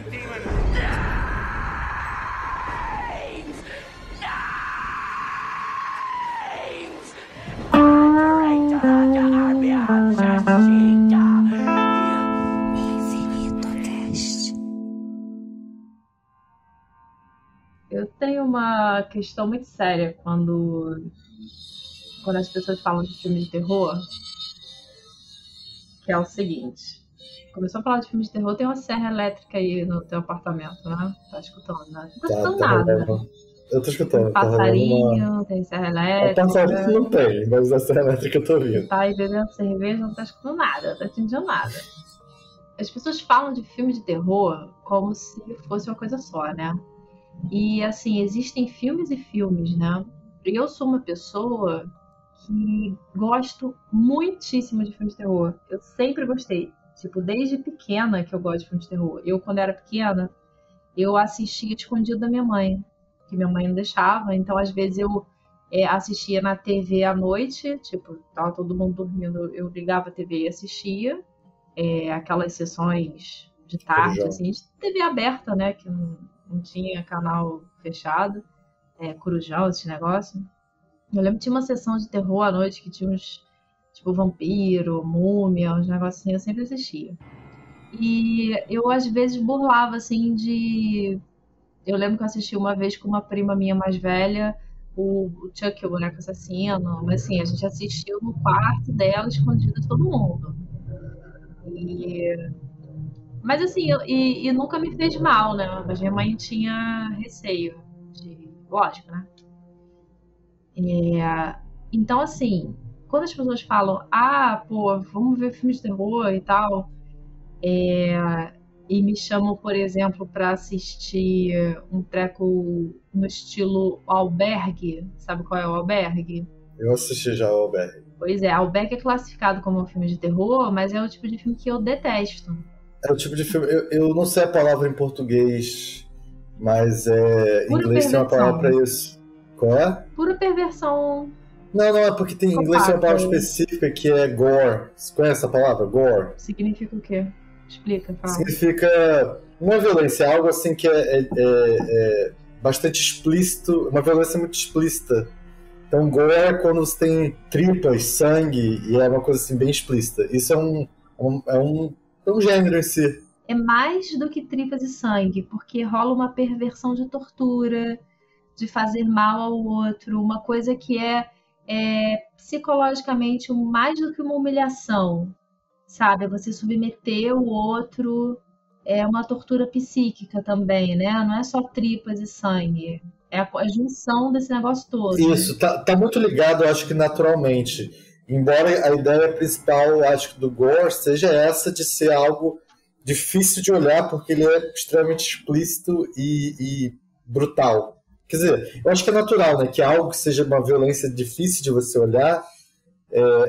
Eu tenho uma questão muito séria quando as pessoas falam de filme de terror, que é o seguinte. Começou a falar de filme de terror, tem uma serra elétrica aí no teu apartamento, né? Tá escutando, né? Não tá escutando nada. Eu tô escutando. Tem passarinho, tem serra A elétrica. passarinho não tem, mas a serra elétrica eu tô ouvindo. Tá aí bebendo cerveja, não tá escutando nada, não tá entendendo nada. As pessoas falam de filme de terror como se fosse uma coisa só, né? E, assim, existem filmes e filmes, né? Eu sou uma pessoa que gosto muitíssimo de filmes de terror. Eu sempre gostei. Tipo, desde pequena que eu gosto de filmes de terror. Eu, quando era pequena, eu assistia escondido da minha mãe, que minha mãe não deixava. Então, às vezes, eu assistia na TV à noite. Tipo, tava todo mundo dormindo. Eu ligava a TV e assistia. Aquelas sessões de tarde, assim, de TV aberta, né? Que não tinha canal fechado, Corujão, esse negócio. Eu lembro que tinha uma sessão de terror à noite que tinha uns, tipo, vampiro, múmia, uns negócios assim, eu sempre assistia. E eu, às vezes, burlava, assim, de... Eu lembro que eu assisti uma vez com uma prima minha mais velha, o Chuck, o boneco assassino, mas assim, a gente assistiu no quarto dela, escondido de todo mundo. Mas assim, e nunca me fez mal, né? Mas minha mãe tinha receio, lógico, né? Então, assim, quando as pessoas falam, pô, vamos ver filmes de terror e tal, e me chamam, por exemplo, pra assistir um treco no estilo Albergue, sabe qual é o Albergue? Eu assisti já o Albergue. Pois é, Albergue é classificado como um filme de terror, mas é o tipo de filme que eu detesto. É o tipo de filme... Eu não sei a palavra em português, mas em inglês tem uma palavra pra isso. Qual é? Pura perversão. Não, é porque em inglês tem uma palavra específica que é gore. Você conhece a palavra? Gore? Significa o quê? Explica, fala. Significa uma violência, algo assim que é bastante explícito, uma violência muito explícita. Então, gore é quando você tem tripas, sangue, e é uma coisa assim bem explícita. Isso é um gênero em si. É mais do que tripas e sangue, porque rola uma perversão de tortura, de fazer mal ao outro, uma coisa que é psicologicamente mais do que uma humilhação, sabe? Você submeter o outro, é uma tortura psíquica também, né? Não é só tripas e sangue, é a junção desse negócio todo. Isso, tá muito ligado, eu acho que naturalmente. Embora a ideia principal, eu acho, do gore seja essa de ser algo difícil de olhar, porque ele é extremamente explícito e brutal. Quer dizer, eu acho que é natural, né? Que algo que seja uma violência difícil de você olhar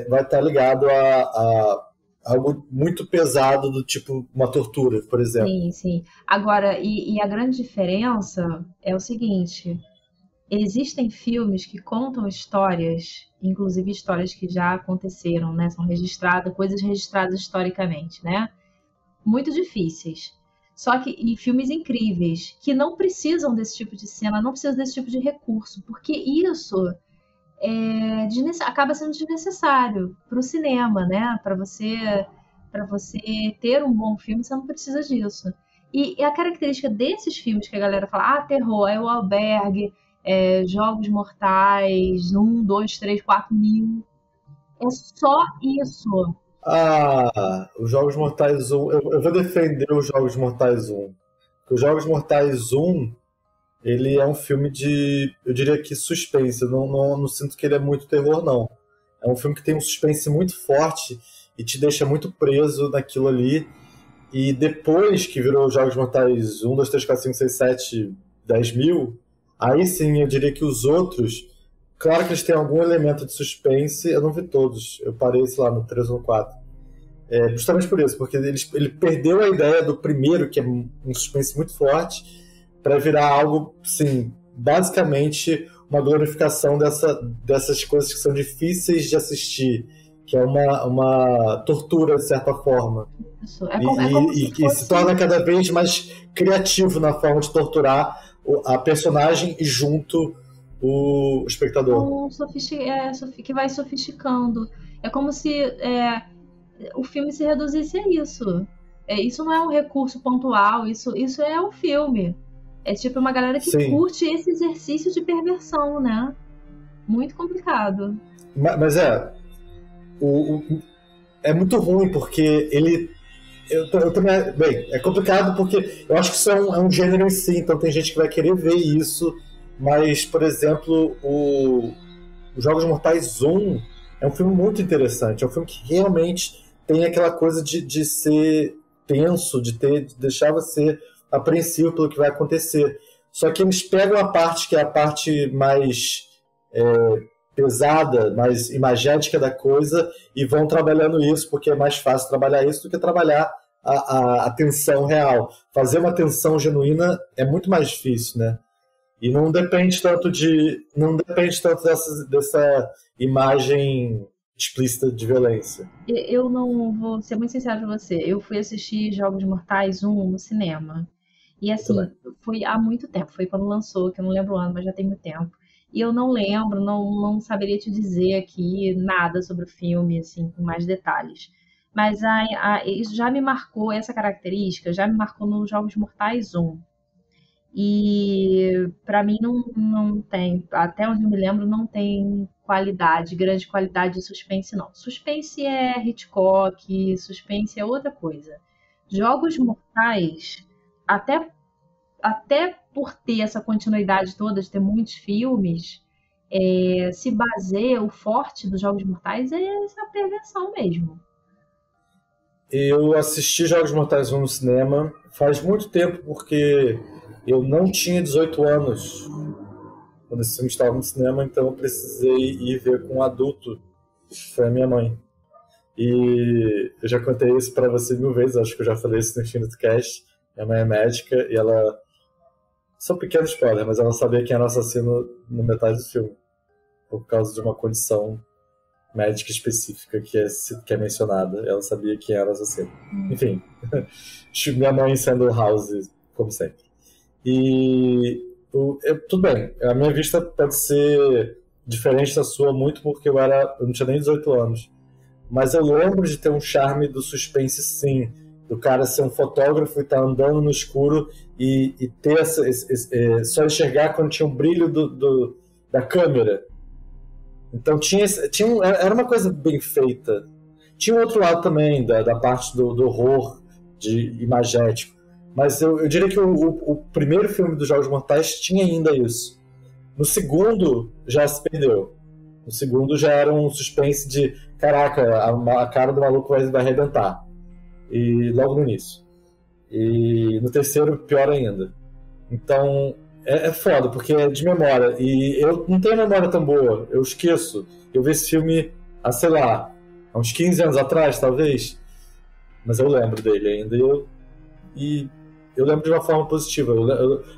vai estar ligado a algo muito pesado, do tipo uma tortura, por exemplo. Sim, sim. Agora, e a grande diferença é o seguinte: existem filmes que contam histórias, inclusive histórias que já aconteceram, né? São registradas, coisas registradas historicamente, né? Muito difíceis. Só que, e filmes incríveis, que não precisam desse tipo de cena, não precisam desse tipo de recurso, porque isso acaba sendo desnecessário para o cinema, né? Para você ter um bom filme, você não precisa disso. E a característica desses filmes que a galera fala, terror, é o Albergue, Jogos Mortais, 1, 2, 3, 4 mil. É só isso. Os Jogos Mortais 1, eu vou defender os Jogos Mortais 1. Porque os Jogos Mortais 1, ele é um filme de, eu diria que suspense. Eu não sinto que ele é muito terror, não. É um filme que tem um suspense muito forte e te deixa muito preso naquilo ali. E depois que virou os Jogos Mortais 1, 2, 3, 4, 5, 6, 7, 10 mil, aí sim eu diria que os outros, claro que eles têm algum elemento de suspense, eu não vi todos, eu parei, sei lá, no 3 ou no 4. Justamente por isso, porque ele perdeu a ideia do primeiro, que é um suspense muito forte, para virar algo, sim, basicamente uma glorificação dessas coisas que são difíceis de assistir que é uma tortura, de certa forma. Isso. É como se E se torna cada vez mais criativo na forma de torturar a personagem e junto o espectador. que vai sofisticando. É como se o filme se reduzisse a isso. Isso não é um recurso pontual, isso é um filme. É tipo uma galera que Sim. curte esse exercício de perversão, né? Muito complicado. Mas é muito ruim, porque ele. Eu também. Bem, é complicado porque eu acho que isso é um gênero em si, então tem gente que vai querer ver isso, mas, por exemplo, Os Jogos Mortais 1 é um filme muito interessante, é um filme que realmente tem aquela coisa de ser tenso, de deixar você apreensivo pelo que vai acontecer. Só que eles pegam a parte que é a parte mais pesada, mais imagética da coisa e vão trabalhando isso, porque é mais fácil trabalhar isso do que trabalhar a tensão real. Fazer uma tensão genuína é muito mais difícil, né? E não depende tanto dessa imagem explícita de violência. Eu não vou ser muito sincera com você. Eu fui assistir Jogos Mortais 1 no cinema. E assim, foi há muito tempo. Foi quando lançou, que eu não lembro o ano, mas já tem muito tempo. E eu não lembro, não saberia te dizer aqui nada sobre o filme, assim, com mais detalhes. Mas isso já me marcou, essa característica, já me marcou nos Jogos Mortais 1. E pra mim não tem, até onde eu me lembro, não tem grande qualidade de suspense, não. Suspense é Hitchcock, suspense é outra coisa. Jogos Mortais, até, até por ter essa continuidade toda, de ter muitos filmes, se baseia, o forte dos Jogos Mortais é essa perversão mesmo. Eu assisti Jogos Mortais 1 no cinema faz muito tempo, porque eu não tinha 18 anos quando esse filme estava no cinema, então eu precisei ir ver com um adulto, que foi a minha mãe. E eu já contei isso para você 1000 vezes, acho que eu já falei isso no Infinito Cast. Minha mãe é médica e ela... São pequenos spoilers, mas ela sabia quem era o assassino na metade do filme, por causa de uma condição médica específica que é mencionada. Ela sabia quem era o assassino. Enfim, minha mãe sendo House, como sempre. E tudo bem, a minha vista pode ser diferente da sua muito porque eu não tinha nem 18 anos. Mas eu lembro de ter um charme do suspense, sim. Do cara ser um fotógrafo e estar andando no escuro e ter só enxergar quando tinha um brilho da câmera. Então era uma coisa bem feita. Tinha um outro lado também, da parte do horror imagético. Mas eu diria que o primeiro filme dos Jogos Mortais tinha ainda isso. No segundo, já se perdeu. No segundo já era um suspense de caraca, a cara do maluco vai arrebentar. E logo no início. E no terceiro, pior ainda. Então, é foda, porque é de memória. E eu não tenho memória tão boa. Eu esqueço. Eu vi esse filme sei lá, há uns 15 anos atrás, talvez. Mas eu lembro dele ainda. E eu lembro de uma forma positiva.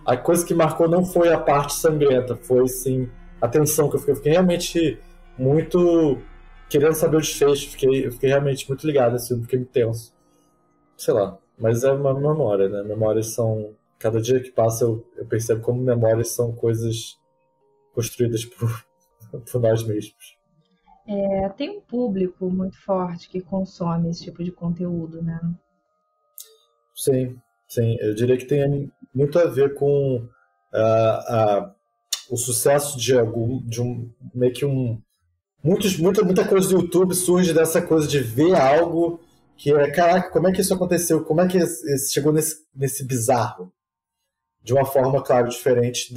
A coisa que marcou não foi a parte sangrenta, foi sim a tensão que eu fiquei. Eu fiquei realmente muito querendo saber o desfecho. Eu fiquei realmente muito ligado nesse filme, fiquei muito tenso. Sei lá, mas é uma memória, né? Memórias são... Cada dia que passa eu percebo como memórias são coisas construídas por nós mesmos. Tem um público muito forte que consome esse tipo de conteúdo, né? Sim, sim. Eu diria que tem muito a ver com o sucesso muita coisa do YouTube surge dessa coisa de ver algo que caraca, como é que isso aconteceu? Como é que chegou nesse bizarro? De uma forma, claro, diferente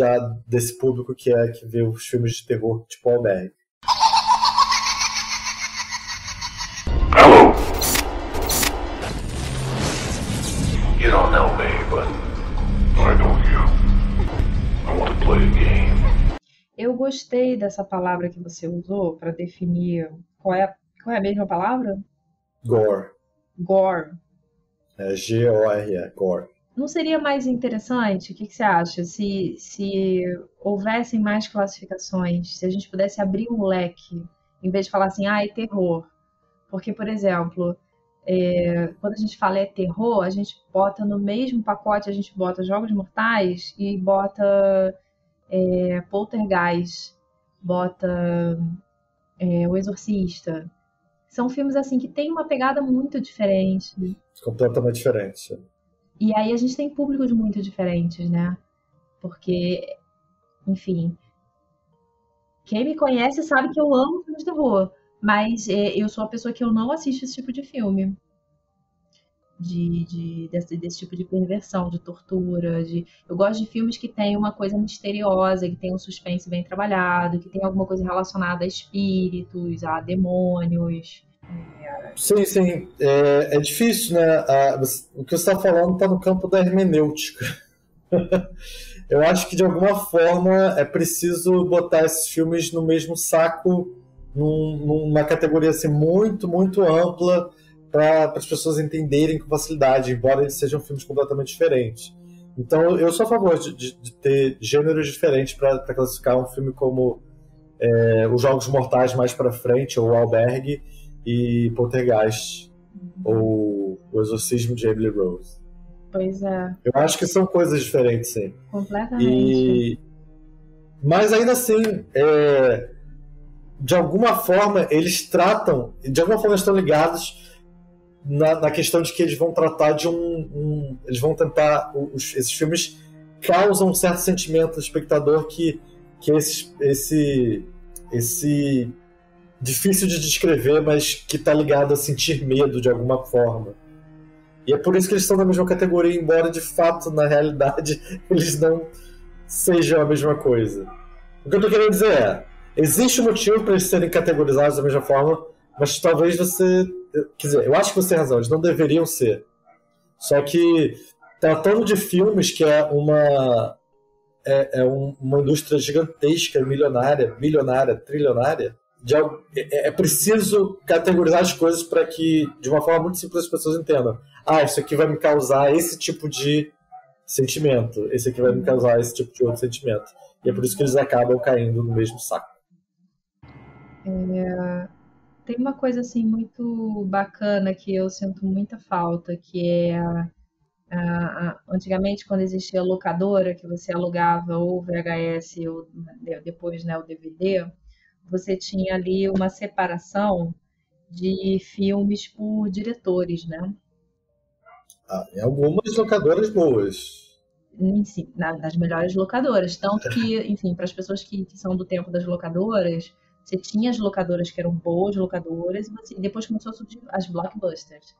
desse público que vê os filmes de terror tipo Albergue. Hello. You don't know me, but I know you. I want to play a game. Eu gostei dessa palavra que você usou para definir qual é a mesma palavra? Gore. Gore. G-O-R-E, gore. Não seria mais interessante? O que você acha? Se houvessem mais classificações, se a gente pudesse abrir um leque, em vez de falar assim, é terror, Porque, por exemplo, quando a gente fala terror, a gente bota no mesmo pacote, a gente bota Jogos Mortais e bota Poltergeist, bota O Exorcista. São filmes assim que tem uma pegada muito diferente. Completamente diferente. E aí a gente tem públicos muito diferentes, né? Porque, enfim, quem me conhece sabe que eu amo filmes de terror, mas eu sou a pessoa que eu não assisto esse tipo de filme. Desse tipo de perversão, de tortura. Eu gosto de filmes que tem uma coisa misteriosa, que tem um suspense bem trabalhado, que tem alguma coisa relacionada a espíritos, a demônios. Sim, sim. É difícil, né? O que você está falando está no campo da hermenêutica. Eu acho que, de alguma forma, é preciso botar esses filmes no mesmo saco, numa categoria assim, muito, muito ampla, para as pessoas entenderem com facilidade, embora eles sejam filmes completamente diferentes. Então, eu sou a favor de ter gêneros diferentes para classificar um filme como Os Jogos Mortais mais para frente, ou O Albergue, e Poltergeist, ou O Exorcismo de Emily Rose. Pois é. Eu acho que são coisas diferentes, sim. Completamente. Mas ainda assim, de alguma forma, eles tratam, de alguma forma estão ligados na questão de que eles vão tratar de eles vão tentar, esses filmes causam um certo sentimento no espectador que esse difícil de descrever, mas que está ligado a sentir medo de alguma forma. E é por isso que eles estão na mesma categoria, embora de fato, na realidade, eles não sejam a mesma coisa. O que eu estou querendo dizer existe um motivo para eles serem categorizados da mesma forma, mas talvez você... Quer dizer, eu acho que você tem razão, eles não deveriam ser. Só que, tratando de filmes, que é uma indústria gigantesca, bilionária, trilionária, é preciso categorizar as coisas para que, de uma forma muito simples, as pessoas entendam. Isso aqui vai me causar esse tipo de sentimento, esse aqui vai me causar esse tipo de outro sentimento. E é por isso que eles acabam caindo no mesmo saco. Tem uma coisa assim muito bacana que eu sinto muita falta, que é antigamente, quando existia a locadora, que você alugava ou o VHS ou depois, né, o DVD, você tinha ali uma separação de filmes por diretores, né? Em algumas locadoras boas. Sim, nas melhores locadoras. Tanto que, enfim, para as pessoas que são do tempo das locadoras, você tinha as locadoras que eram boas locadoras e depois começou a surgir as blockbusters.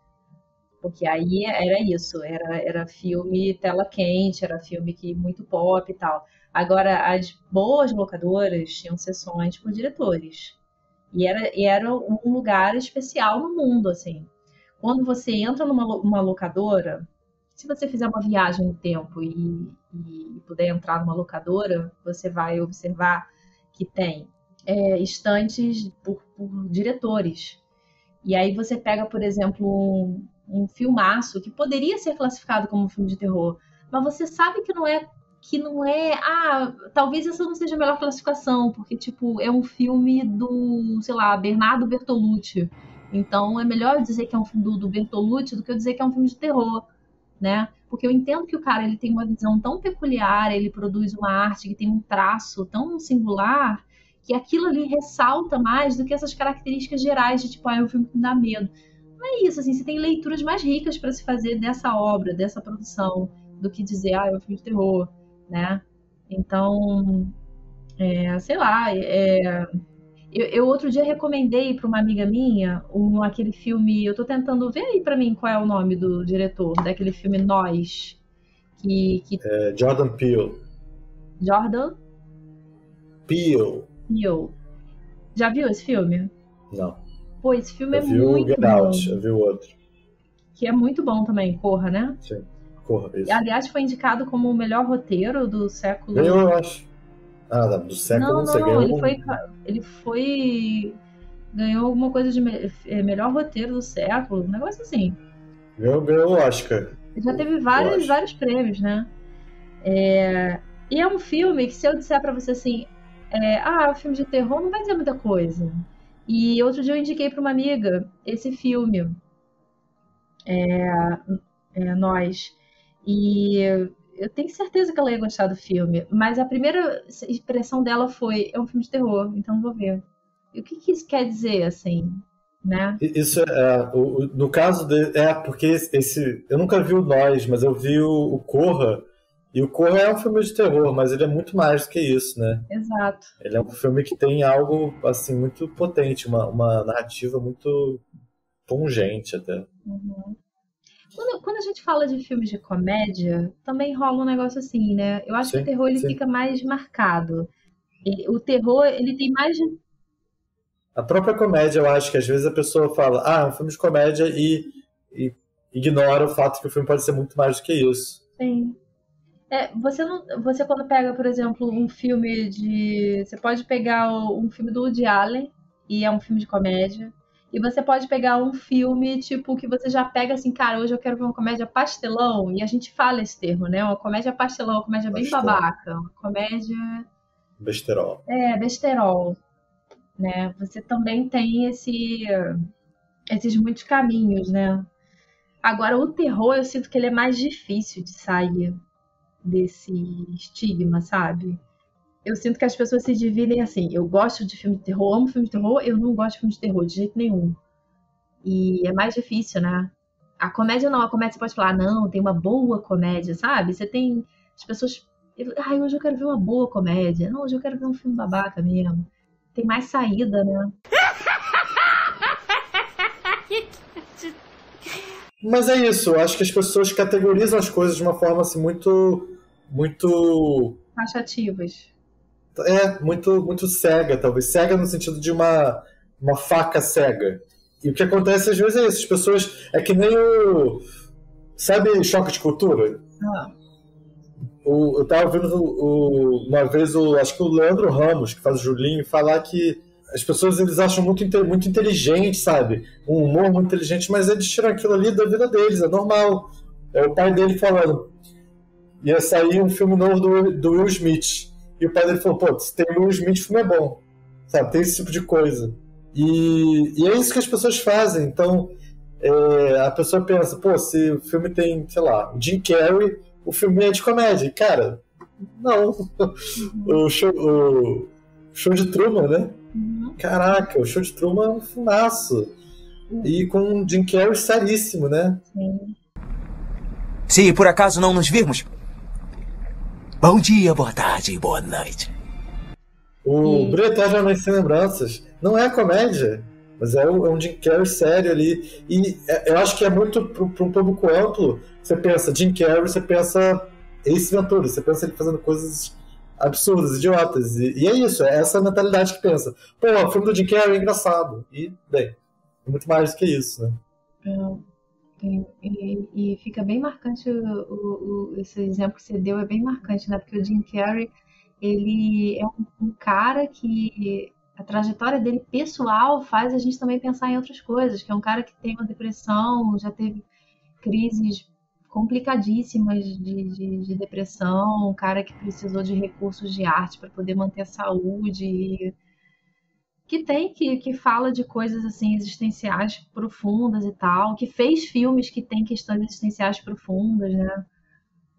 Porque aí era isso, era filme tela quente, era filme muito pop e tal. Agora, as boas locadoras tinham sessões por diretores. E era um lugar especial no mundo, assim. Quando você entra numa locadora, se você fizer uma viagem no tempo e puder entrar numa locadora, você vai observar que tem estantes por diretores. E aí você pega, por exemplo, um filmaço que poderia ser classificado como um filme de terror, mas você sabe que não é talvez essa não seja a melhor classificação, porque tipo, é um filme do, sei lá, Bernardo Bertolucci. Então é melhor dizer que é um filme do Bertolucci do que eu dizer que é um filme de terror, né? Porque eu entendo que o cara ele tem uma visão tão peculiar, ele produz uma arte que tem um traço tão singular, que aquilo ali ressalta mais do que essas características gerais de tipo, é um filme que me dá medo. Não é isso, assim, você tem leituras mais ricas para se fazer dessa obra, dessa produção, do que dizer, é um filme de terror, né? Então, sei lá, eu outro dia recomendei para uma amiga minha aquele filme, eu tô tentando ver aí para mim qual é o nome do diretor, daquele filme Nós, Jordan Peele. Jordan? Peele. Já viu esse filme? Não. Pô, esse filme eu vi muito o Get bom. Out, eu vi o outro. Que é muito bom também, Corra, né? Sim, Corra, isso. Aliás, foi indicado como o melhor roteiro do século... Ganhou, eu acho. Do século, não, ele foi... Ganhou alguma coisa de melhor roteiro do século, um negócio assim. Ganhou o Oscar. Ele já teve vários prêmios, né? E é um filme que, se eu disser pra você assim, filme de terror, não vai dizer muita coisa. E outro dia eu indiquei para uma amiga esse filme, Nós. E eu tenho certeza que ela ia gostar do filme, mas a primeira impressão dela foi: é um filme de terror, então não vou ver. E o que que isso quer dizer, assim, né? Isso no caso porque eu nunca vi o Nós, mas eu vi o Corra, e o Corra é um filme de terror, mas ele é muito mais do que isso, né? Exato. Ele é um filme que tem algo assim muito potente, uma narrativa muito pungente até. Uhum. Quando a gente fala de filmes de comédia, também rola um negócio assim, né? Eu acho que o Sim, terror ele sim. fica mais marcado. E o terror, ele tem mais. A própria comédia, eu acho que às vezes a pessoa fala, é um filme de comédia e ignora o fato que o filme pode ser muito mais do que isso. Sim. Você não, você quando pega, por exemplo, um filme de, você pode pegar um filme do Woody Allen e é um filme de comédia, e você pode pegar um filme tipo que você já pega assim, cara, hoje eu quero ver uma comédia pastelão, e a gente fala esse termo, né? Uma comédia pastelão, uma comédia bem Pastel, babaca, uma comédia besterol. besterol, né? Você também tem esses muitos caminhos, né? Agora o terror, eu sinto que ele é mais difícil de sair desse estigma, sabe? Eu sinto que as pessoas se dividem assim. Eu gosto de filme de terror, amo filme de terror, eu não gosto de filme de terror de jeito nenhum. E é mais difícil, né? A comédia não, a comédia você pode falar, não, tem uma boa comédia, sabe? Você tem as pessoas. Ai, hoje eu quero ver uma boa comédia. Não, hoje eu quero ver um filme babaca mesmo. Tem mais saída, né? Mas é isso, eu acho que as pessoas categorizam as coisas de uma forma assim muito Taxativas. muito cega, talvez. Cega no sentido de uma faca cega. E o que acontece às vezes é isso, as pessoas. É que nem o. Sabe choque de cultura? Ah, Eu tava ouvindo uma vez acho que o Leandro Ramos, que faz o Julinho, falar que as pessoas eles acham muito inteligente, sabe? Um humor muito inteligente, mas eles tiram aquilo ali da vida deles, é normal. É o pai dele falando. Ia sair um filme novo do Will Smith. E o pai dele falou, pô, se tem Will Smith, o filme é bom. Sabe, tem esse tipo de coisa. E é isso que as pessoas fazem. Então, a pessoa pensa, pô, se o filme tem, sei lá, o Jim Carrey, o filme é de comédia. E, cara, não. O show de Truman, né? uhum. Caraca, o show de Truman é um filmaço. E com um Jim Carrey seríssimo, né? Sim. Se por acaso não nos virmos, bom dia, boa tarde e boa noite. O Brilho Eternamente Sem Lembranças não é comédia, mas é um Jim Carrey sério ali. E eu acho que é muito para um público amplo. Você pensa Jim Carrey, você pensa Ace Ventura, você pensa ele fazendo coisas absurdas, idiotas. E é isso, é essa mentalidade que pensa. Pô, o filme do Jim Carrey é engraçado. E, bem, é muito mais do que isso, né? E fica bem marcante esse exemplo que você deu, é bem marcante, né? Porque o Jim Carrey, ele é um cara que a trajetória dele pessoal faz a gente também pensar em outras coisas, que é um cara que tem uma depressão, já teve crises complicadíssimas de depressão, um cara que precisou de recursos de arte para poder manter a saúde, que fala de coisas assim existenciais profundas e tal, que fez filmes que têm questões existenciais profundas, né?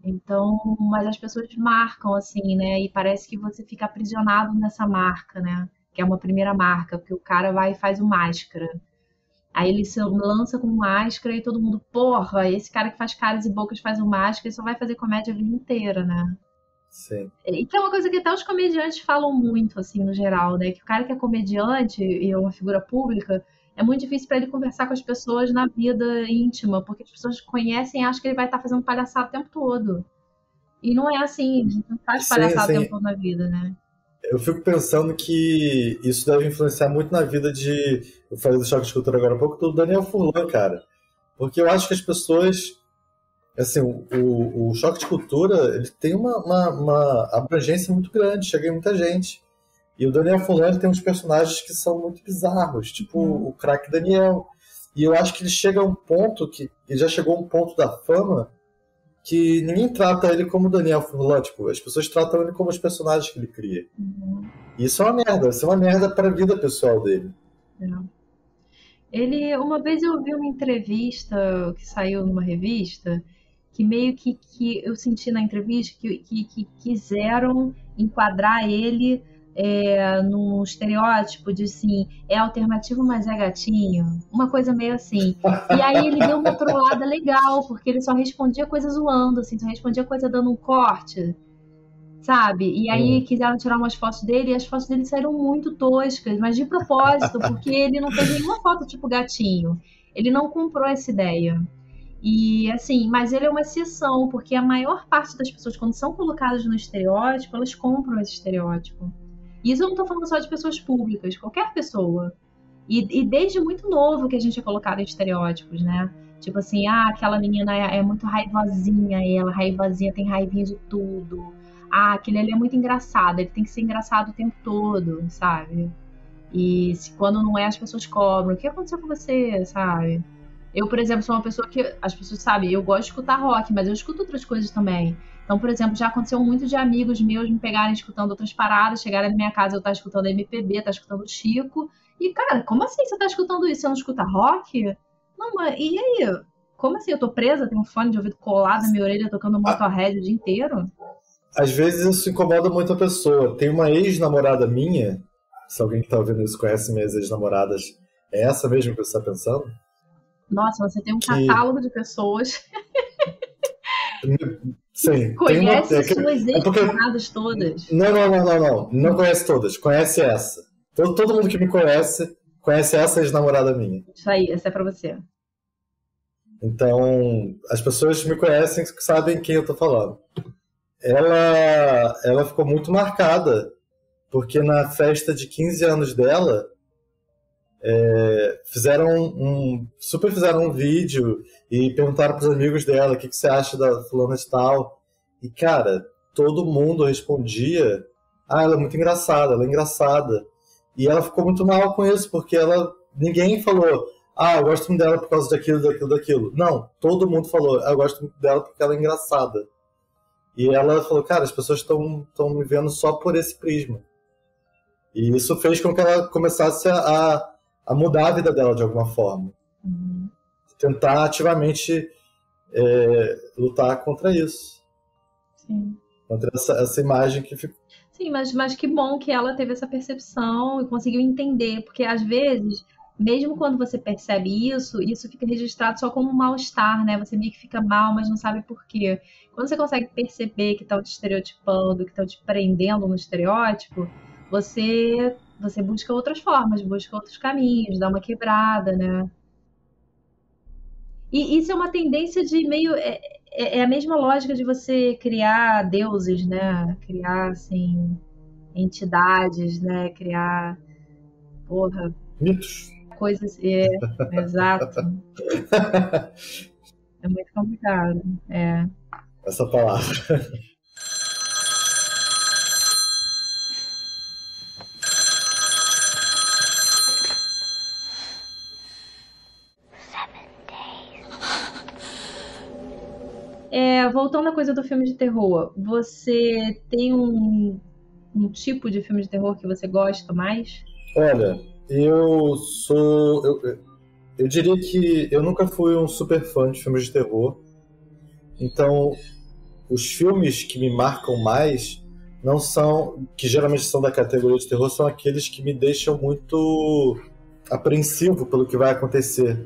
Então, mas as pessoas marcam assim, né? E parece que você fica aprisionado nessa marca, né? Que é uma primeira marca, porque o cara vai e faz o Máscara. Aí ele se lança com Máscara e todo mundo, porra, esse cara que faz caras e bocas faz o Máscara, ele só vai fazer comédia a vida inteira, né? Sim. E que é uma coisa que até os comediantes falam muito, assim, no geral, né? Que o cara que é comediante e é uma figura pública, é muito difícil para ele conversar com as pessoas na vida íntima, porque as pessoas conhecem e acham que ele vai estar fazendo palhaçada o tempo todo. E não é assim, a gente não faz palhaçada o tempo todo na vida, né? Eu fico pensando que isso deve influenciar muito na vida eu falei do choque de cultura agora há pouco, do Daniel Furlan, cara. Porque eu acho que as pessoas. Assim, o choque de cultura ele tem uma abrangência muito grande, chega em muita gente. E o Daniel Furlan tem uns personagens que são muito bizarros, tipo o craque Daniel. E eu acho que ele chega a um ponto ele já chegou a um ponto da fama que ninguém trata ele como Daniel Furlan, tipo, as pessoas tratam ele como os personagens que ele cria. E isso é uma merda pra vida pessoal dele. Uma vez eu vi uma entrevista que saiu numa revista, que meio que eu senti na entrevista que quiseram enquadrar ele num estereótipo de assim, é alternativo, mas é gatinho. Uma coisa meio assim. E aí ele deu uma trollada legal, porque ele só respondia coisa zoando, assim, só respondia coisa dando um corte, sabe? E aí quiseram tirar umas fotos dele e as fotos dele saíram muito toscas, mas de propósito, porque ele não fez nenhuma foto tipo gatinho. Ele não comprou essa ideia. E assim, mas ele é uma exceção, porque a maior parte das pessoas, quando são colocadas no estereótipo, elas compram esse estereótipo. E isso eu não tô falando só de pessoas públicas, qualquer pessoa. E desde muito novo que a gente é colocado em estereótipos, né? Tipo assim, aquela menina é muito raivosinha, ela raivosinha, tem raivinha de tudo. Aquele ali é muito engraçado, ele tem que ser engraçado o tempo todo, sabe? E quando não é, as pessoas cobram. O que aconteceu com você, sabe? Eu, por exemplo, sou uma pessoa que as pessoas sabem, eu gosto de escutar rock, mas eu escuto outras coisas também. Então, por exemplo, já aconteceu muito de amigos meus me pegarem escutando outras paradas, chegarem na minha casa, eu estar escutando MPB, estar escutando Chico. E, cara, como assim você tá escutando isso? Você não escuta rock? Não, mas e aí? Como assim? Eu tô presa? Tenho um fone de ouvido colado na minha orelha tocando Motorhead o dia inteiro? Às vezes isso incomoda muito a pessoa. Tem uma ex-namorada minha, se alguém que tá ouvindo isso conhece minhas ex-namoradas, é essa mesmo que você tá pensando? Nossa, você tem um catálogo de pessoas Sim, conhece suas ex-namoradas todas. Não. Não conhece todas. Conhece essa. Todo mundo que me conhece essa ex-namorada minha. Isso aí, essa é pra você. Então, as pessoas me conhecem, sabem quem eu tô falando. Ela ficou muito marcada, porque na festa de 15 anos dela, fizeram um vídeo e perguntaram pros amigos dela o que você acha da fulana de tal. E, cara, todo mundo respondia, ela é muito engraçada, ela é engraçada. E ela ficou muito mal com isso, porque ninguém falou, eu gosto muito dela por causa daquilo. Não, todo mundo falou, eu gosto muito dela porque ela é engraçada. E ela falou, cara, as pessoas estão me vendo só por esse prisma. E isso fez com que ela começasse a mudar a vida dela de alguma forma. Tentar ativamente lutar contra isso. Sim. Contra essa imagem que ficou. Sim, mas que bom que ela teve essa percepção e conseguiu entender, porque às vezes, mesmo quando você percebe isso fica registrado só como um mal-estar, né? Você meio que fica mal, mas não sabe por quê. Quando você consegue perceber que estão te estereotipando, que estão te prendendo no estereótipo, você busca outras formas, busca outros caminhos, dá uma quebrada, né? E isso é uma tendência de meio. É a mesma lógica de você criar deuses, né? Criar, assim, entidades, né? Criar, porra, mitos. Coisas. Exato. É muito complicado. Essa palavra. Voltando à coisa do filme de terror, você tem um tipo de filme de terror que você gosta mais? Olha, eu diria que eu nunca fui um super fã de filmes de terror. Então, os filmes que me marcam mais não são, que geralmente são da categoria de terror, são aqueles que me deixam muito apreensivo pelo que vai acontecer.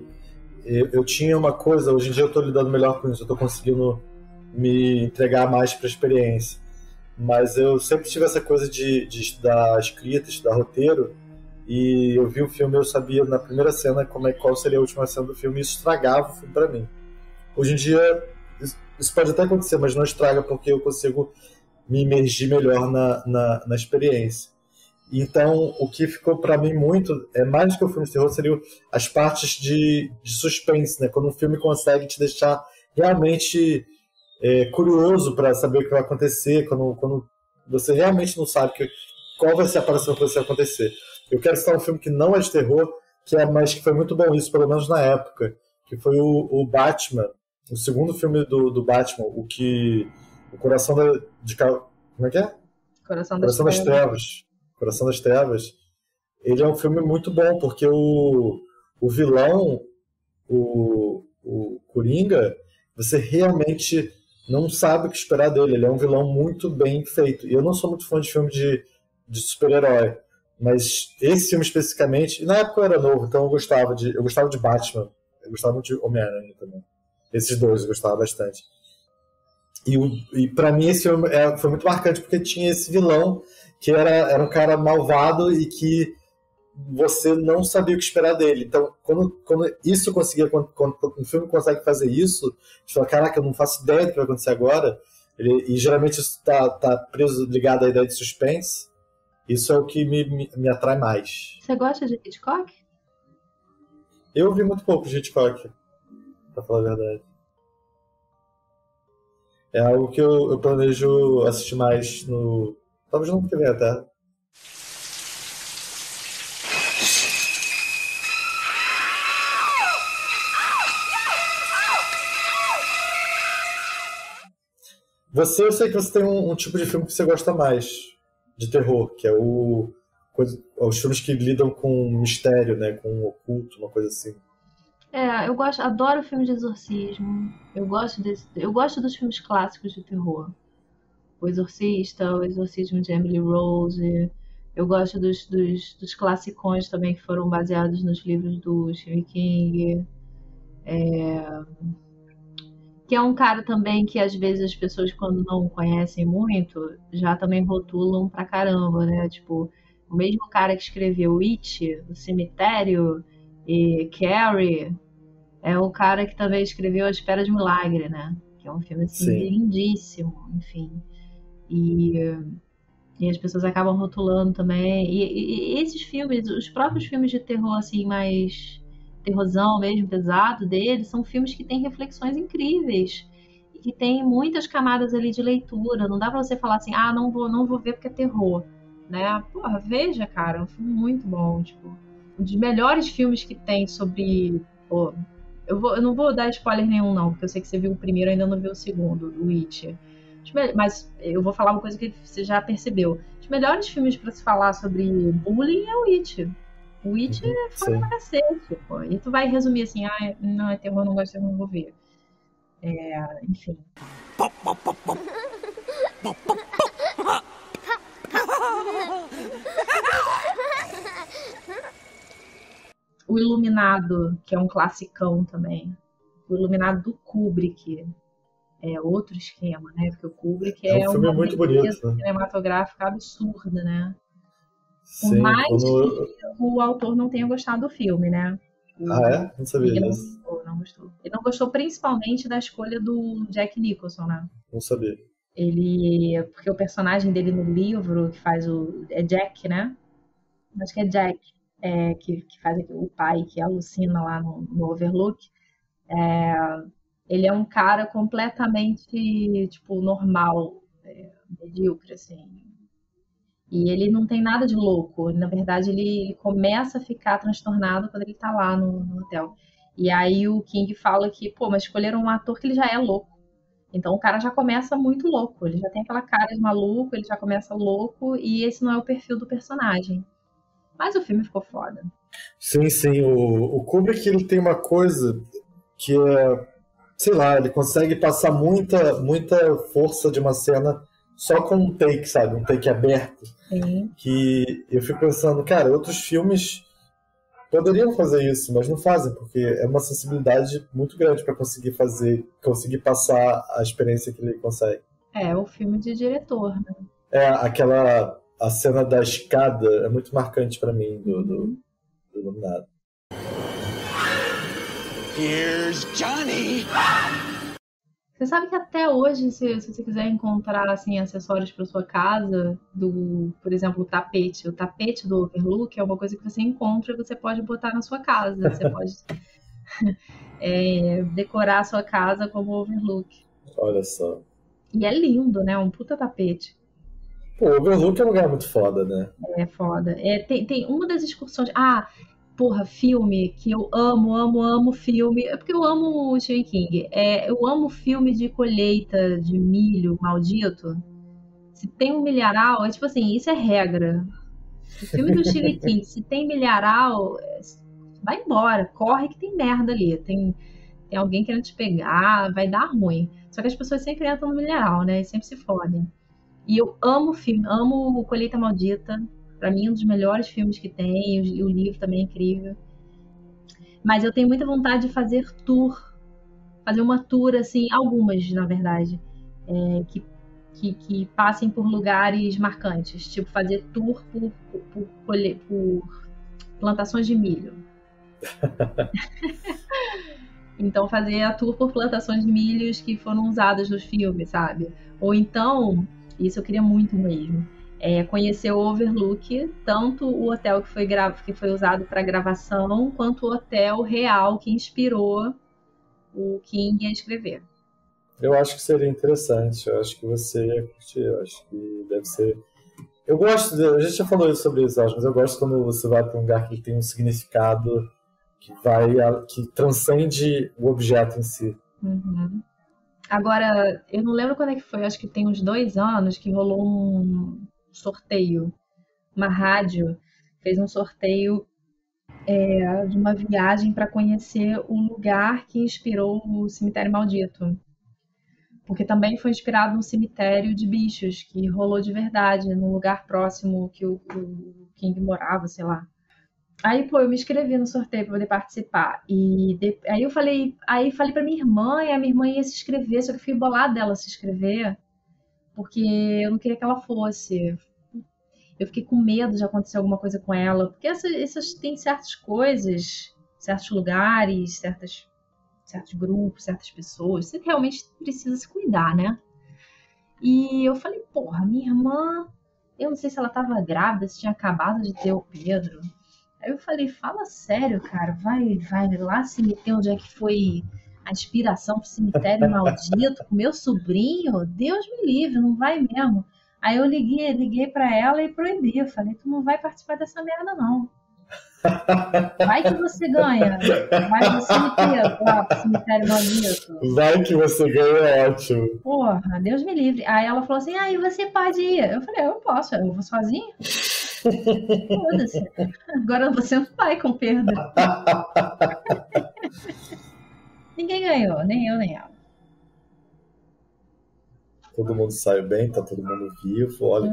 Eu tinha uma coisa, hoje em dia eu estou lidando melhor com isso, eu estou conseguindo me entregar mais para a experiência. Mas eu sempre tive essa coisa de estudar escrita, estudar roteiro, e eu vi o filme, eu sabia na primeira cena qual seria a última cena do filme, e isso estragava o filme para mim. Hoje em dia, isso pode até acontecer, mas não estraga porque eu consigo me imergir melhor na experiência. Então, o que ficou para mim muito, mais do que o filme de terror, seriam as partes de suspense, né? Quando um filme consegue te deixar realmente curioso para saber o que vai acontecer, quando você realmente não sabe qual vai ser a próxima coisa que vai acontecer. Eu quero citar um filme que não é de terror, mas que foi muito bom isso, pelo menos na época, que foi o Batman, o segundo filme do Batman, o Coração como é que é? Coração das Trevas. Coração das Trevas. ele é um filme muito bom, porque o vilão, o Coringa, você realmente não sabe o que esperar dele. Ele é um vilão muito bem feito. E eu não sou muito fã de filme de super-herói, mas esse filme especificamente, na época eu era novo, então eu gostava de Batman, eu gostava muito de Homem-Aranha também. Esses dois eu gostava bastante. E para mim esse filme foi muito marcante, porque tinha esse vilão que era um cara malvado e que você não sabia o que esperar dele. Então, quando isso conseguia, quando um filme consegue fazer isso, você fala, caraca, eu não faço ideia do que vai acontecer agora. E geralmente isso tá preso, ligado à ideia de suspense. Isso é o que me atrai mais. Você gosta de Hitchcock? Eu vi muito pouco de Hitchcock, pra falar a verdade. É algo que eu planejo assistir mais no... Talvez no ano que vem até. Eu sei que você tem um tipo de filme que você gosta mais, de terror, que é os filmes que lidam com mistério, né, com o oculto, uma coisa assim. Eu adoro filme de exorcismo. Eu gosto dos filmes clássicos de terror. O Exorcista, o Exorcismo de Emily Rose. Eu gosto dos classicões também que foram baseados nos livros do Stephen King. Que é um cara também que às vezes as pessoas, quando não conhecem muito, já também rotulam pra caramba, né? Tipo, o mesmo cara que escreveu It, O Cemitério e Carrie, é o cara que também escreveu A Espera de um Milagre, né? Que é um filme assim, Sim. lindíssimo, enfim. E as pessoas acabam rotulando também. E esses filmes, os próprios filmes de terror, assim, mais terrorzão mesmo, pesado deles, são filmes que têm reflexões incríveis. E que tem muitas camadas ali de leitura. Não dá pra você falar assim, não vou ver porque é terror. Né? Porra, veja, cara, é um filme muito bom. Tipo, um dos melhores filmes que tem sobre... Pô, eu não vou dar spoiler nenhum, não, porque eu sei que você viu o primeiro e ainda não viu o segundo, o It. Mas eu vou falar uma coisa que você já percebeu. Os melhores filmes pra se falar sobre bullying é o It. O It é foda pra cacete, pô. E tu vai resumir assim, não, é terror, não gosto de terror, não vou ver. Enfim. O Iluminado, que é um classicão também. O Iluminado do Kubrick. É outro esquema, né? Porque o Kubrick É um filme uma muito beleza bonito, né? cinematográfica absurda, né? Por Sim, mais que o autor não tenha gostado do filme, né? Não sabia Ele disso. não gostou. Ele não gostou principalmente da escolha do Jack Nicholson, né? Não sabia. Porque o personagem dele no livro, que faz é Jack, né? Acho que é Jack, que faz o pai que alucina lá no Overlook. Ele é um cara completamente, tipo, normal, medíocre, assim. E ele não tem nada de louco. Na verdade, ele começa a ficar transtornado quando ele tá lá no hotel. E aí o King fala que, mas escolheram um ator que ele já é louco. Então o cara já começa muito louco. Ele já tem aquela cara de maluco, ele já começa louco, e esse não é o perfil do personagem. Mas o filme ficou foda. Sim, sim. O Kubrick, ele tem uma coisa que é, sei lá, ele consegue passar muita força de uma cena só com um take, sabe? Um take aberto. Sim. Que eu fico pensando, cara, outros filmes poderiam fazer isso, mas não fazem, porque é uma sensibilidade muito grande para conseguir passar a experiência que ele consegue. É o filme de diretor, né? A cena da escada é muito marcante para mim do Iluminado. Here's Johnny! Você sabe que até hoje, se você quiser encontrar assim, acessórios para sua casa, por exemplo, o tapete do Overlook é uma coisa que você encontra e você pode botar na sua casa. Você pode decorar a sua casa como Overlook. Olha só. E é lindo, né? Um puta tapete. Pô, o Overlook é um lugar muito foda, né? É foda. Tem uma das excursões... filme que eu amo filme. É porque eu amo o Stephen King. Eu amo filme de colheita de milho maldito. Se tem um milharal, tipo assim, isso é regra. O filme do Stephen King, se tem milharal, vai embora, corre que tem merda ali. Tem alguém querendo te pegar, vai dar ruim. Só que as pessoas sempre entram no milharal, né? E sempre se fodem. E eu amo o filme, amo o Colheita Maldita. Pra mim, um dos melhores filmes que tem. E o livro também é incrível. Mas eu tenho muita vontade de fazer uma tour, assim, algumas, na verdade, que passem por lugares marcantes. Tipo, fazer tour por plantações de milho. Então, fazer a tour por plantações de milhos que foram usadas nos filmes, sabe? Ou então, isso eu queria muito mesmo, conhecer o Overlook, tanto o hotel que foi usado para gravação, quanto o hotel real que inspirou o King a escrever. Eu acho que seria interessante, eu acho que você ia curtir, eu acho que deve ser... Eu gosto, a gente já falou sobre isso, mas eu gosto quando você vai para um lugar que tem um significado que transcende o objeto em si. Uhum. Agora, eu não lembro quando é que foi, acho que tem uns 2 anos que rolou um sorteio. Uma rádio fez um sorteio de uma viagem para conhecer o lugar que inspirou o Cemitério Maldito. Porque também foi inspirado num cemitério de bichos, que rolou de verdade, num lugar próximo que o King morava, sei lá. Aí, eu me inscrevi no sorteio para poder participar. Aí eu falei pra minha irmã, e a minha irmã ia se inscrever, só que eu fiquei bolada dela se inscrever, porque eu não queria que ela fosse. Eu fiquei com medo de acontecer alguma coisa com ela, porque tem certas coisas, certos lugares, certos grupos, certas pessoas, você realmente precisa se cuidar, né? E eu falei, porra, minha irmã, eu não sei se ela tava grávida, se tinha acabado de ter o Pedro. Aí eu falei, fala sério, cara, vai lá se meter onde é que foi a inspiração pro Cemitério Maldito com meu sobrinho? Deus me livre, não vai mesmo. Aí eu liguei pra ela e proibi, eu falei, tu não vai participar dessa merda não. Vai que você ganha, vai você me ter lá pro Cemitério Maldito. Vai que você ganha, é ótimo. Porra, Deus me livre. Aí ela falou assim, aí você pode ir. Eu falei, eu posso, eu vou sozinha. Foda-se. Agora você não vai com perda. Ninguém ganhou, nem eu, nem ela. Todo mundo saiu bem, tá todo mundo vivo, olha.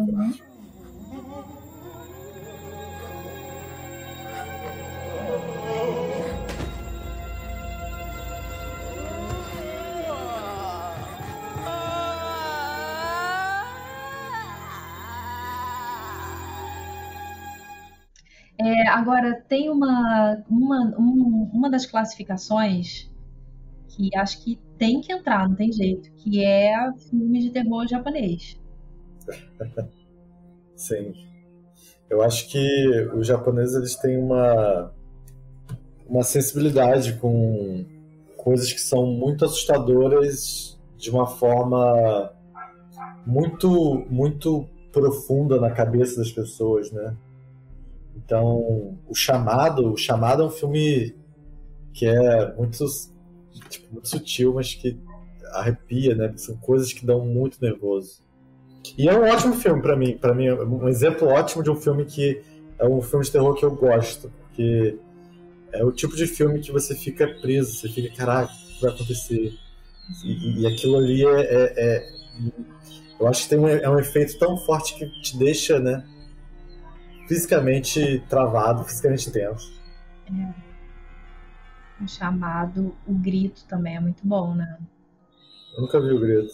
Agora, tem uma das classificações que acho que tem que entrar, não tem jeito, que é filme de terror japonês. Sim. Eu acho que os japoneses eles têm uma sensibilidade com coisas que são muito assustadoras de uma forma muito, muito profunda na cabeça das pessoas, né? Então, o Chamado é um filme que é muito sutil, mas que arrepia, né? São coisas que dão muito nervoso. E é um ótimo filme pra mim. Pra mim é um exemplo ótimo de um filme que é um filme de terror que eu gosto, porque é o tipo de filme que você fica preso, você fica, caraca, o que vai acontecer? E aquilo ali eu acho que é um efeito tão forte que te deixa, né, fisicamente travado, fisicamente tenso. O Chamado, o Grito também é muito bom, né? Eu nunca vi o Grito.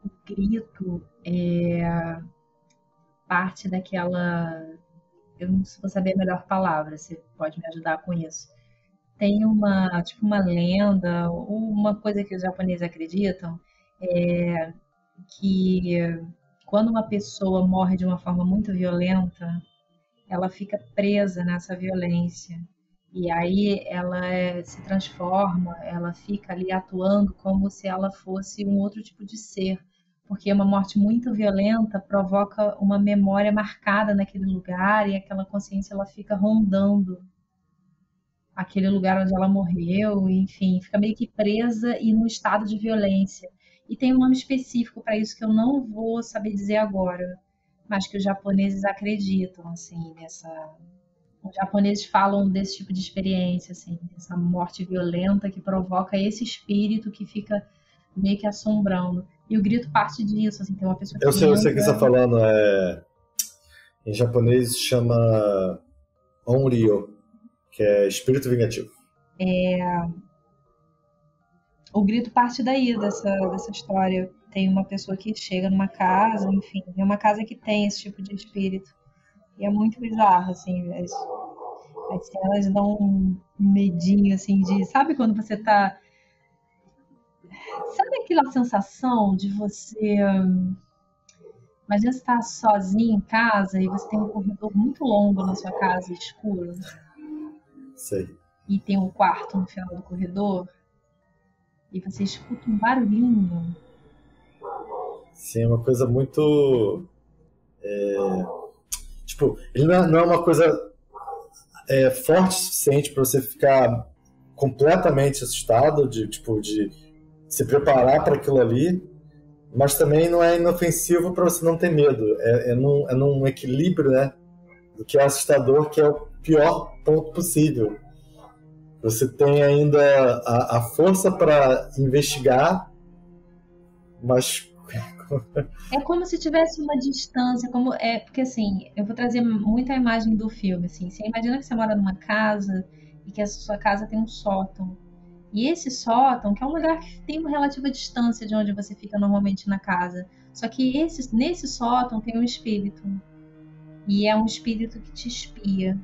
O Grito é parte daquela... Eu não vou saber a melhor palavra, você pode me ajudar com isso. Tem uma lenda, ou uma coisa que os japoneses acreditam, que quando uma pessoa morre de uma forma muito violenta, ela fica presa nessa violência. E aí ela se transforma, ela fica ali atuando como se ela fosse um outro tipo de ser. Porque uma morte muito violenta provoca uma memória marcada naquele lugar e aquela consciência ela fica rondando aquele lugar onde ela morreu, enfim, fica meio que presa e num estado de violência. E tem um nome específico para isso que eu não vou saber dizer agora, mas que os japoneses acreditam, assim, nessa... Os japoneses falam desse tipo de experiência, assim, dessa morte violenta que provoca esse espírito que fica meio que assombrando. E o grito parte disso, assim, tem uma pessoa que Eu sei o que você entra... está falando, em japonês chama Onryo, que é espírito vingativo. O grito parte daí, dessa história. Tem uma pessoa que chega numa casa, enfim, é uma casa que tem esse tipo de espírito. E é muito bizarro, assim, as cenas dão um medinho, assim, de... Sabe quando você tá... Sabe aquela sensação de você... Imagina você tá sozinho em casa e você tem um corredor muito longo na sua casa, escuro, Sei. e tem um quarto no final do corredor, e você escuta um barulhinho. Sim, é uma coisa muito... Tipo, ele não é uma coisa forte o suficiente para você ficar completamente assustado, de se preparar para aquilo ali, mas também não é inofensivo para você não ter medo. É num equilíbrio, né, do que é assustador, que é o pior ponto possível. Você tem ainda a força para investigar, mas... É como se tivesse uma distância, porque assim, eu vou trazer muita imagem do filme, assim. Você imagina que você mora numa casa e que a sua casa tem um sótão. E esse sótão, que é um lugar que tem uma relativa distância de onde você fica normalmente na casa. Só que nesse sótão tem um espírito. E é um espírito que te espia.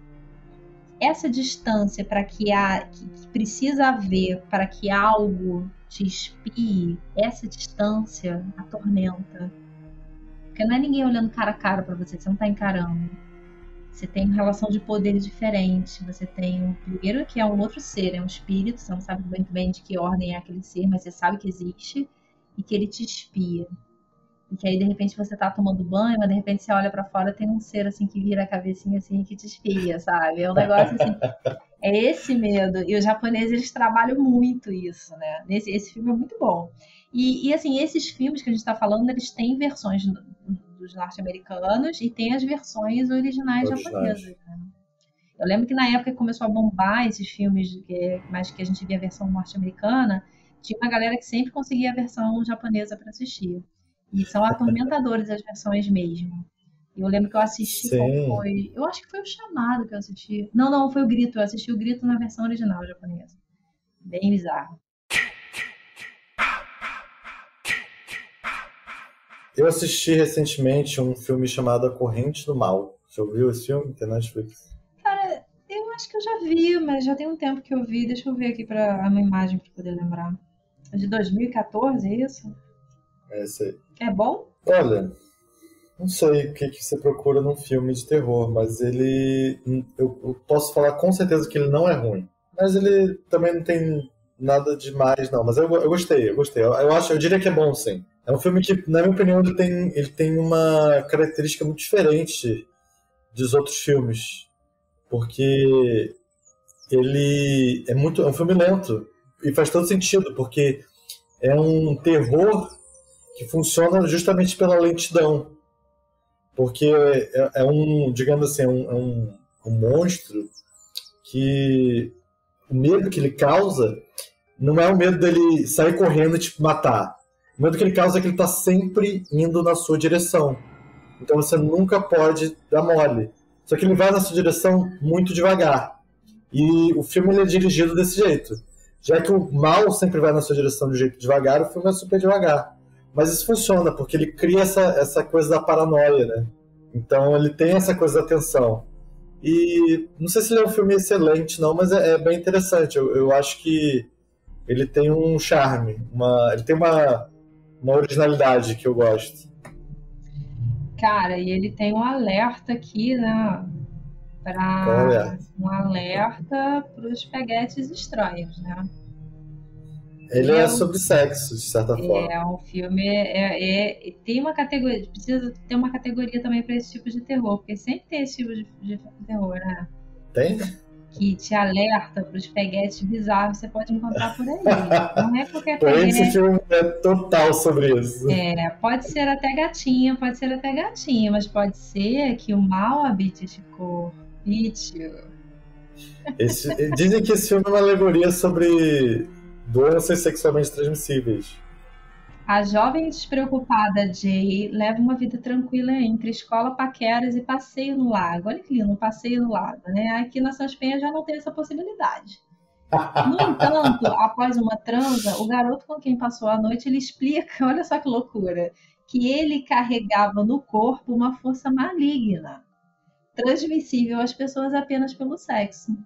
Essa distância que precisa haver para que algo te espie, essa distância atormenta. Porque não é ninguém olhando cara a cara para você não tá encarando. Você tem uma relação de poder diferente. Você tem um primeiro que é um outro ser, é um espírito, você não sabe muito bem de que ordem é aquele ser, mas você sabe que existe e que ele te espia. E que aí de repente você tá tomando banho, mas de repente você olha pra fora, tem um ser assim que vira a cabecinha assim e que te espia, sabe? É um negócio assim, é esse medo. E os japoneses, eles trabalham muito isso, né? Esse filme é muito bom. E assim, esses filmes que a gente tá falando, eles têm versões dos norte-americanos e tem as versões originais japonesas, né? Eu lembro que na época que começou a bombar esses filmes, mais que a gente via a versão norte-americana, tinha uma galera que sempre conseguia a versão japonesa para assistir. E são atormentadores as versões mesmo. E eu lembro que eu assisti, qual foi? Eu acho que foi o Chamado que eu assisti. Não, foi o Grito. Eu assisti o Grito na versão original japonesa. Bem bizarro. Eu assisti recentemente um filme chamado A Corrente do Mal. Você ouviu esse filme? Tem Netflix? Cara, eu acho que eu já vi, mas já tem um tempo que eu vi. Deixa eu ver aqui uma imagem para poder lembrar. É de 2014, é isso? É esse aí. É bom? Olha, não sei o que você procura num filme de terror, mas eu posso falar com certeza que ele não é ruim. Mas ele também não tem nada demais, não. Mas eu gostei. Eu diria que é bom, sim. É um filme que, na minha opinião, ele tem uma característica muito diferente dos outros filmes. Porque ele é um filme lento. E faz todo sentido, porque é um terror que funciona justamente pela lentidão. Porque digamos assim, um monstro que o medo que ele causa não é o medo dele sair correndo e te matar. O medo que ele causa é que ele está sempre indo na sua direção. Então você nunca pode dar mole. Só que ele vai na sua direção muito devagar. E o filme ele é dirigido desse jeito. Já que o mal sempre vai na sua direção de um jeito devagar, o filme é super devagar. Mas isso funciona, porque ele cria essa coisa da paranoia, né? Então ele tem essa coisa da tensão. E não sei se ele é um filme excelente, não, mas é bem interessante. Eu acho que ele tem um charme, ele tem uma originalidade que eu gosto. Cara, e ele tem um alerta aqui, né? Um alerta para os peguetes estranhos, né? Ele é sobre sexo, de certa forma. É um filme, tem uma categoria, precisa ter uma categoria também para esse tipo de terror, porque sempre tem esse tipo de terror, né? Tem? que te alerta para os peguetes bizarros que você pode encontrar por aí. Não é qualquer Esse peguete. filme é total sobre isso. Pode ser até gatinha, mas pode ser que o mal habite este corpício. Dizem que esse filme é uma alegoria sobre doenças sexualmente transmissíveis. A jovem despreocupada Jay leva uma vida tranquila entre escola, paqueras e passeio no lago. Olha que lindo, um passeio no lago, né? Aqui na Sãos Penha já não tem essa possibilidade. No entanto, após uma transa, o garoto com quem passou a noite, ele explica, olha só que loucura, que ele carregava no corpo uma força maligna, transmissível às pessoas apenas pelo sexo.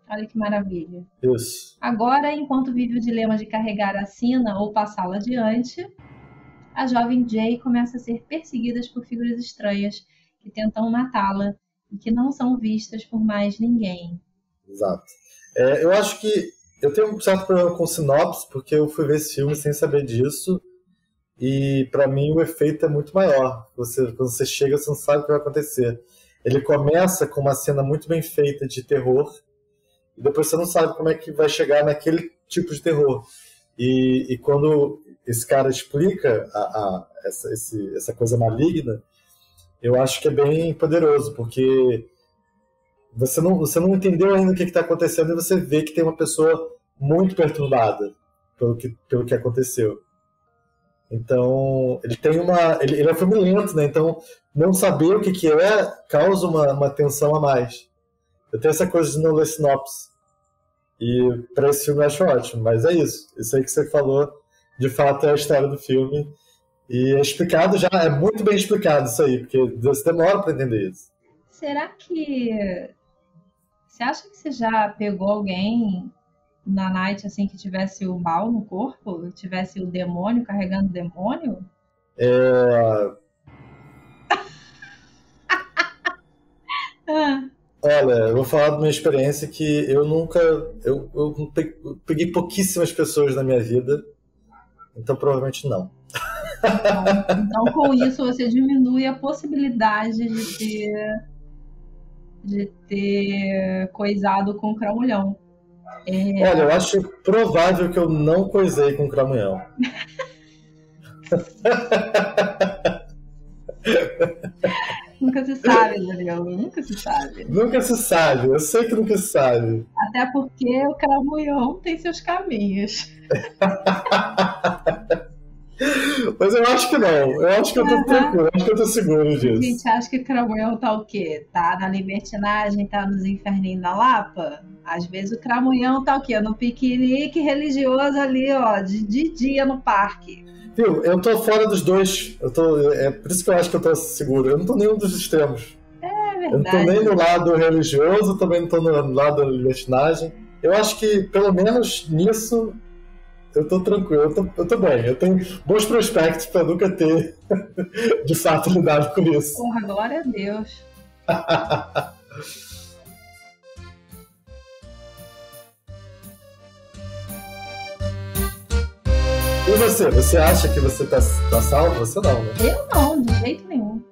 Olha que maravilha. Isso. Agora, enquanto vive o dilema de carregar a sina ou passá-la adiante, a jovem Jay começa a ser perseguida por figuras estranhas que tentam matá-la e que não são vistas por mais ninguém. Exato. Eu acho que eu tenho um certo problema com sinopse, porque eu fui ver esse filme sem saber disso, e pra mim o efeito é muito maior. Quando você chega, você não sabe o que vai acontecer. Ele começa com uma cena muito bem feita de terror, e depois você não sabe como é que vai chegar naquele tipo de terror. E quando esse cara explica essa coisa maligna, eu acho que é bem poderoso, porque você não entendeu ainda o que está acontecendo e você vê que tem uma pessoa muito perturbada pelo que aconteceu. Então, ele é um filme lento, né? Então, não saber o que é causa uma tensão a mais. Eu tenho essa coisa de não ler sinopse. E para esse filme eu acho ótimo, mas é isso. Isso aí que você falou, de fato, é a história do filme. E é explicado já, é muito bem explicado isso aí, porque você demora para entender isso. Será que... Você acha que você já pegou alguém na night assim que tivesse o mal no corpo? Tivesse o demônio carregando o demônio? Olha, eu vou falar da minha experiência que eu nunca... Eu peguei pouquíssimas pessoas na minha vida, então provavelmente não. Então com isso você diminui a possibilidade de ter coisado com o cramulhão. Olha, eu acho provável que eu não coisei com o cramulhão. Nunca se sabe, Daniel, nunca se sabe. Nunca se sabe, eu sei que nunca se sabe. Até porque o cramulhão tem seus caminhos. Mas eu acho que não, eu acho que eu tô tranquilo, eu acho que eu tô seguro disso. A gente acha que o cramulhão tá o quê? Tá na libertinagem, tá nos inferninhos da Lapa? Às vezes o cramulhão tá o quê? No piquenique religioso ali, ó, de dia no parque. Viu, eu tô fora dos dois, é por isso que eu acho que eu tô seguro, eu não tô nenhum dos extremos. É verdade. Eu não tô nem no lado religioso, também não tô no lado da libertinagem. Eu acho que, pelo menos nisso, eu tô tranquilo, eu tô bem. Eu tenho bons prospectos pra nunca ter, de fato, lidado com isso. Porra, glória a Deus. E você? Você acha que você tá salvo? Você não, né? Eu não, de jeito nenhum.